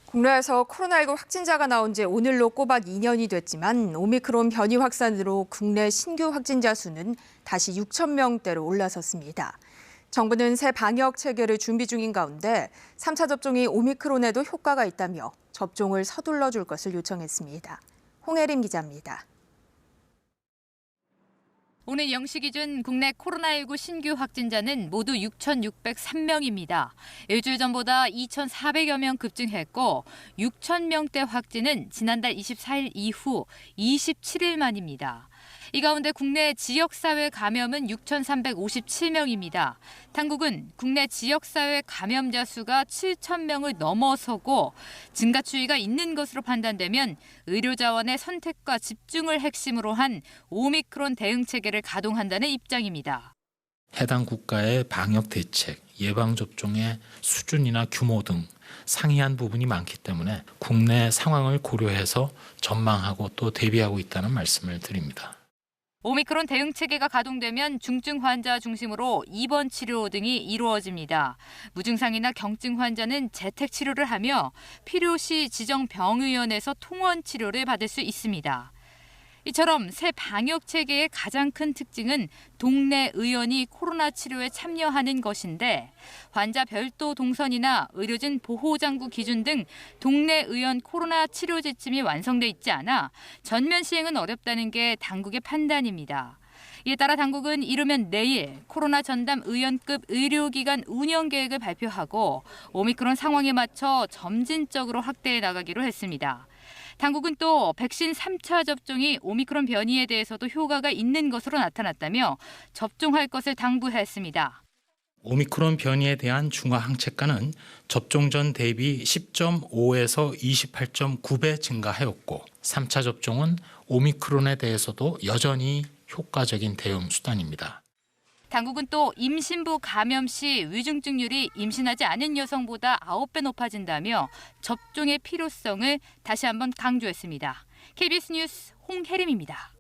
국내에서 코로나19 확진자가 나온 지 오늘로 꼬박 2년이 됐지만 오미크론 변이 확산으로 국내 신규 확진자 수는 다시 6천 명대로 올라섰습니다. 정부는 새 방역 체계를 준비 중인 가운데 3차 접종이 오미크론에도 효과가 있다며 접종을 서둘러 줄 것을 요청했습니다. 홍혜림 기자입니다. 오늘 0시 기준 국내 코로나19 신규 확진자는 모두 6,603명입니다. 일주일 전보다 2,400여 명 급증했고 6,000명대 확진은 지난달 24일 이후 27일 만입니다. 이 가운데 국내 지역사회 감염은 6,357명입니다. 당국은 국내 지역사회 감염자 수가 7,000명을 넘어서고 증가 추이가 있는 것으로 판단되면 의료자원의 선택과 집중을 핵심으로 한 오미크론 대응 체계를 가동한다는 입장입니다. 해당 국가의 방역 대책, 예방접종의 수준이나 규모 등 상이한 부분이 많기 때문에 국내 상황을 고려해서 전망하고 또 대비하고 있다는 말씀을 드립니다. 오미크론 대응 체계가 가동되면 중증 환자 중심으로 입원 치료 등이 이루어집니다. 무증상이나 경증 환자는 재택 치료를 하며 필요시 지정 병의원에서 통원 치료를 받을 수 있습니다. 이처럼 새 방역 체계의 가장 큰 특징은 동네 의원이 코로나 치료에 참여하는 것인데 환자 별도 동선이나 의료진 보호장구 기준 등 동네 의원 코로나 치료 지침이 완성돼 있지 않아 전면 시행은 어렵다는 게 당국의 판단입니다. 이에 따라 당국은 이르면 내일 코로나 전담 의원급 의료기관 운영 계획을 발표하고 오미크론 상황에 맞춰 점진적으로 확대해 나가기로 했습니다. 당국은 또 백신 3차 접종이 오미크론 변이에 대해서도 효과가 있는 것으로 나타났다며 접종할 것을 당부했습니다. 오미크론 변이에 대한 중화 항체가는 접종 전 대비 10.5에서 28.9배 증가하였고 3차 접종은 오미크론에 대해서도 여전히 효과적인 대응 수단입니다. 당국은 또 임신부 감염 시 위중증률이 임신하지 않은 여성보다 9배 높아진다며 접종의 필요성을 다시 한번 강조했습니다. KBS 뉴스 홍혜림입니다.